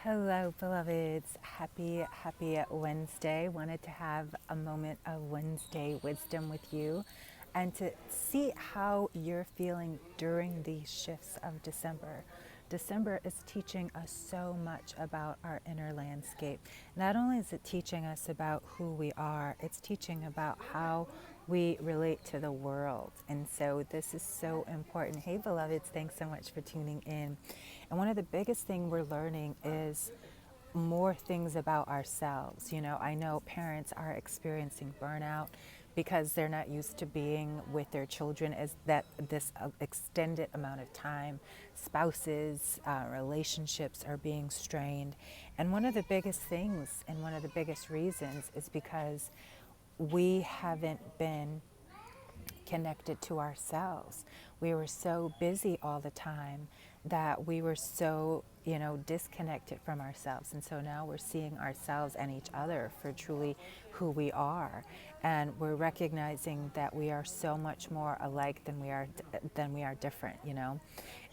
Hello, beloveds. Happy Wednesday. Wanted to have a moment of Wednesday wisdom with you and to see how you're feeling during these shifts of December. December is teaching us so much about our inner landscape. Not only is it teaching us about who we are, it's teaching about how we relate to the world. And so this is so important. Hey, beloveds, thanks so much for tuning in. And one of the biggest things we're learning is more things about ourselves. You know, I know parents are experiencing burnout because they're not used to being with their children as that this extended amount of time. Spouses, relationships are being strained. And one of the biggest things and one of the biggest reasons is because we haven't been connected to ourselves. We were so busy all the time that we were so, disconnected from ourselves. And so now we're seeing ourselves and each other for truly who we are. And we're recognizing that we are so much more alike than we are different,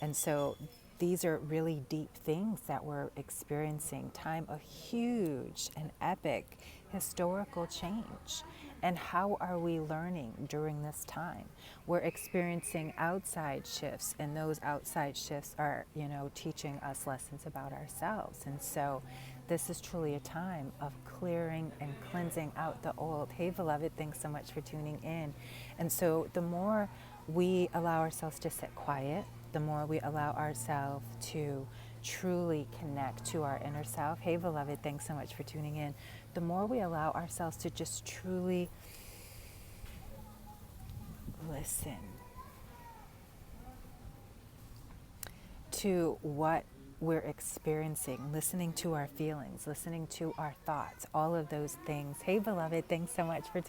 And so these are really deep things that we're experiencing. Time of huge and epic historical change. And how are we learning during this time? We're experiencing outside shifts, and those outside shifts are, teaching us lessons about ourselves. And so this is truly a time of clearing and cleansing out the old. Hey, beloved, thanks so much for tuning in. And so the more we allow ourselves to sit quiet, the more we allow ourselves to truly connect to our inner self. Hey, beloved, thanks so much for tuning in. The more we allow ourselves to just truly listen to what we're experiencing, listening to our feelings, listening to our thoughts, all of those things. Hey, beloved, thanks so much for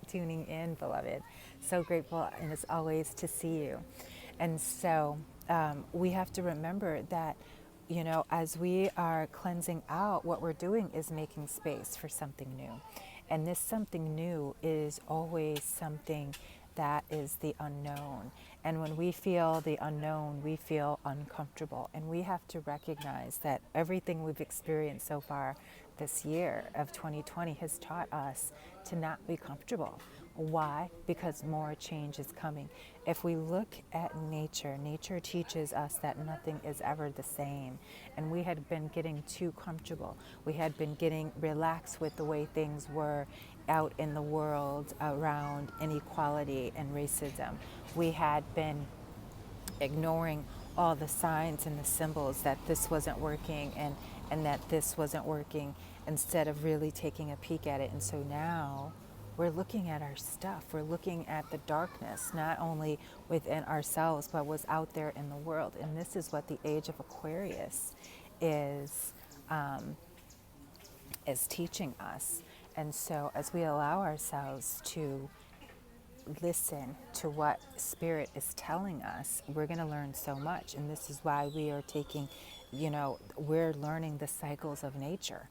tuning in, beloved. So grateful, and as always, to see you. And so we have to remember that, as we are cleansing out, what we're doing is making space for something new. And this something new is always something that is the unknown. And when we feel the unknown, we feel uncomfortable. And we have to recognize that everything we've experienced so far this year of 2020 has taught us to not be comfortable. Why? Because more change is coming. If we look at nature, nature teaches us that nothing is ever the same. And we had been getting too comfortable. We had been getting relaxed with the way things were out in the world around inequality and racism. We had been ignoring all the signs and the symbols that this wasn't working and that this wasn't working, instead of really taking a peek at it. And so now we're looking at our stuff. We're looking at the darkness, not only within ourselves, but what's out there in the world. And this is what the age of Aquarius is teaching us. And so as we allow ourselves to listen to what Spirit is telling us, we're going to learn so much. And this is why we are taking, we're learning the cycles of nature.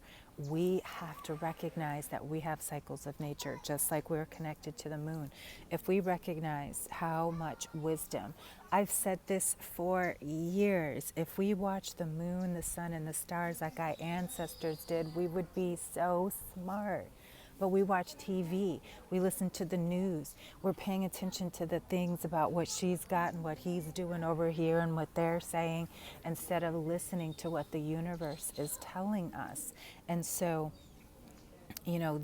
We have to recognize that we have cycles of nature, just like we're connected to the moon. If we recognize how much wisdom, I've said this for years, if we watch the moon, the sun, and the stars like our ancestors did, we would be so smart. But we watch TV, we listen to the news, we're paying attention to the things about what she's got and what he's doing over here and what they're saying, instead of listening to what the universe is telling us. And so,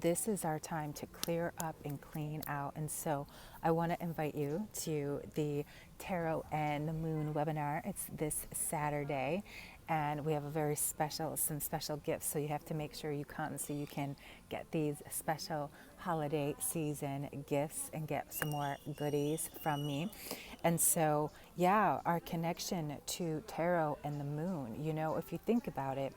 this is our time to clear up and clean out. And so I want to invite you to the Tarot and the Moon webinar. It's this Saturday. And we have some special gifts. So you have to make sure you come so you can get these special holiday season gifts and get some more goodies from me. And so, our connection to tarot and the moon, if you think about it,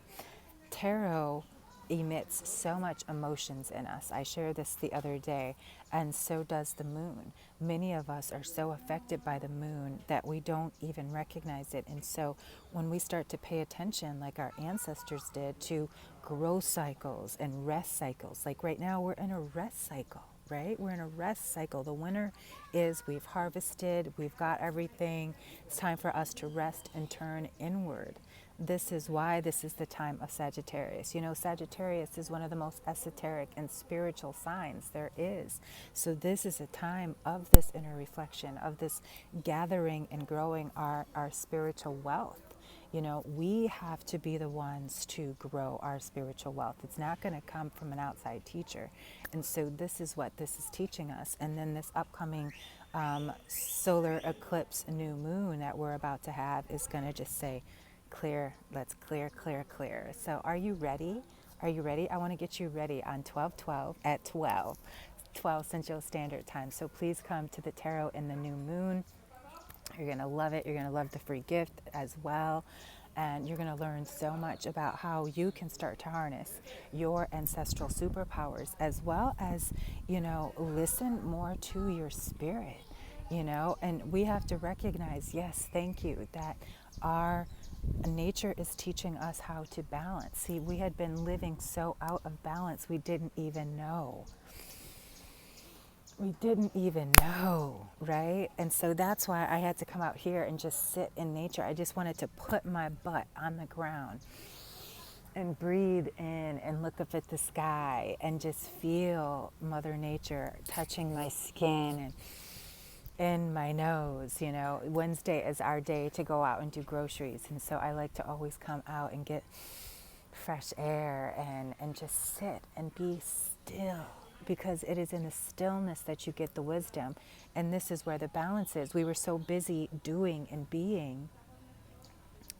tarot emits so much emotions in us. I shared this the other day, and so does the moon. Many of us are so affected by the moon that we don't even recognize it. And so when we start to pay attention, like our ancestors did, to growth cycles and rest cycles, like right now we're in a rest cycle, right? We're in a rest cycle. The winter is, we've harvested, we've got everything. It's time for us to rest and turn inward. This is why this is the time of Sagittarius. You know, Sagittarius is one of the most esoteric and spiritual signs there is. So this is a time of this inner reflection, of this gathering and growing our spiritual wealth. You know, we have to be the ones to grow our spiritual wealth. It's not going to come from an outside teacher. And so this is what this is teaching us. And then this upcoming solar eclipse new moon that we're about to have is going to just say, clear, let's clear, clear, clear. So are you ready? Are you ready? I want to get you ready on 12/12 at 12 Central Standard Time. So please come to the tarot in the new moon. You're going to love it. You're going to love the free gift as well. And you're going to learn so much about how you can start to harness your ancestral superpowers, as well as, you know, listen more to your spirit, you know. And we have to recognize, yes, thank you, that our nature is teaching us how to balance. See, we had been living so out of balance, we didn't even know. We didn't even know, right? And so that's why I had to come out here and just sit in nature. I just wanted to put my butt on the ground and breathe in and look up at the sky and just feel Mother Nature touching my skin and in my nose. You know, Wednesday is our day to go out and do groceries. And so I like to always come out and get fresh air and just sit and be still, because it is in the stillness that you get the wisdom. And this is where the balance is. We were so busy doing and being.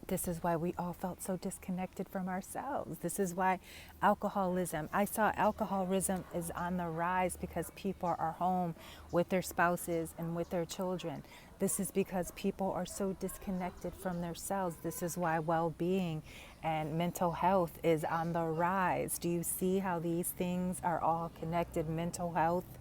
This is why we all felt so disconnected from ourselves. This is why alcoholism, I saw alcoholism is on the rise because people are home with their spouses and with their children. This is because people are so disconnected from themselves. This is why well-being and mental health is on the rise. Do you see how these things are all connected? Mental health,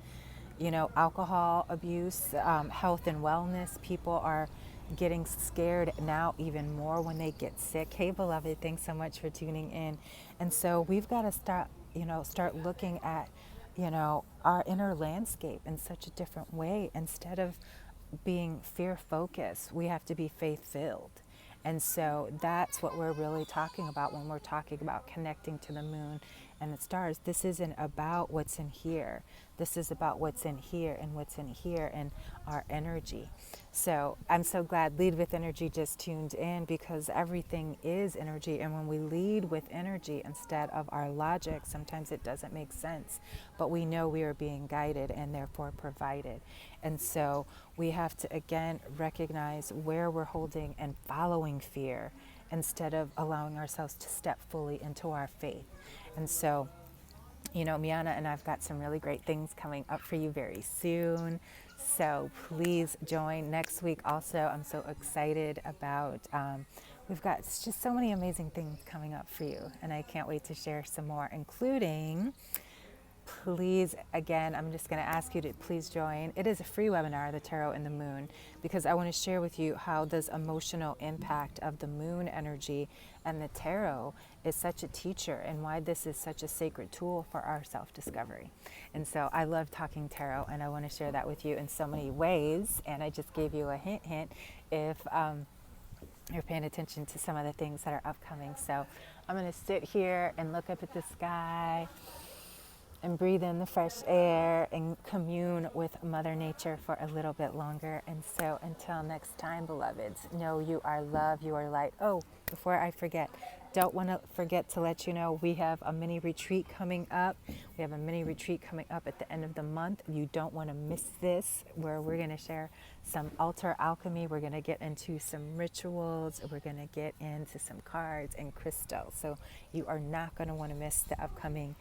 you know, alcohol abuse, health and wellness. People are getting scared now even more when they get sick. Hey, beloved, thanks so much for tuning in. And so we've got to start looking at, you know, our inner landscape in such a different way. Instead of being fear focused, we have to be faith filled. And so that's what we're really talking about when we're talking about connecting to the moon and the stars. This isn't about what's in here. This is about what's in here and what's in here and our energy. So I'm so glad Lead with Energy just tuned in, because everything is energy. And when we lead with energy instead of our logic, sometimes it doesn't make sense, but we know we are being guided and therefore provided. And so we have to, again, recognize where we're holding and following fear instead of allowing ourselves to step fully into our faith. And so, you know, Miana and I've got some really great things coming up for you very soon. So please join next week. Also, I'm so excited about, we've got just so many amazing things coming up for you. And I can't wait to share some more, including, please, again, I'm just going to ask you to please join. It is a free webinar, The Tarot and the Moon, because I want to share with you how this emotional impact of the moon energy and the tarot is such a teacher, and why this is such a sacred tool for our self-discovery. And so I love talking tarot, and I want to share that with you in so many ways. And I just gave you a hint if you're paying attention to some of the things that are upcoming. So I'm going to sit here and look up at the sky and breathe in the fresh air and commune with Mother Nature for a little bit longer. And so until next time, beloveds, know you are love, you are light. Oh, before I forget, don't want to forget to let you know we have a mini retreat coming up. We have a mini retreat coming up at the end of the month. You don't want to miss this, where we're going to share some altar alchemy. We're going to get into some rituals. We're going to get into some cards and crystals. So you are not going to want to miss the upcoming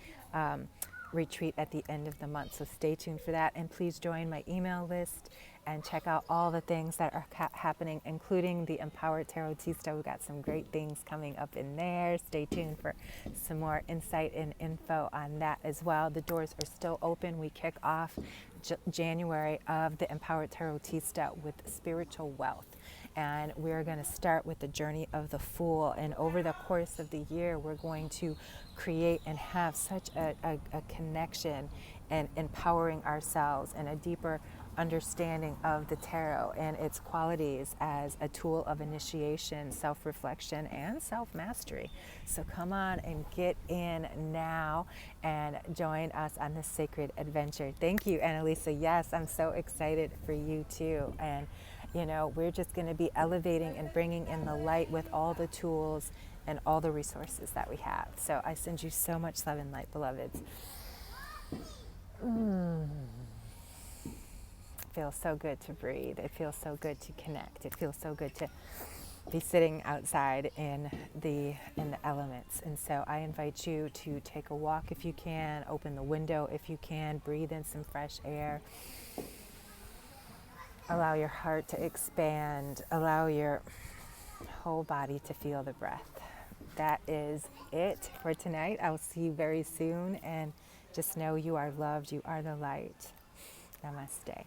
retreat at the end of the month. So stay tuned for that, and please join my email list and check out all the things that are happening, including the Empowered Tarotista. We've got some great things coming up in there. Stay tuned for some more insight and info on that as well. The doors are still open. We kick off January of the Empowered Tarotista with spiritual wealth. And we're going to start with the journey of the Fool. And over the course of the year, we're going to create and have such a connection and empowering ourselves and a deeper understanding of the tarot and its qualities as a tool of initiation, self-reflection, and self-mastery. So come on and get in now and join us on this sacred adventure. Thank you, Annalisa. Yes, I'm so excited for you too. And we're just going to be elevating and bringing in the light with all the tools and all the resources that we have. So I send you so much love and light, beloveds. It feels so good to breathe. It feels so good to connect. It feels so good to be sitting outside in the elements. And so I invite you to take a walk if you can, open the window if you can, breathe in some fresh air. Allow your heart to expand. Allow your whole body to feel the breath. That is it for tonight. I'll see you very soon, and just know you are loved. You are the light. Namaste.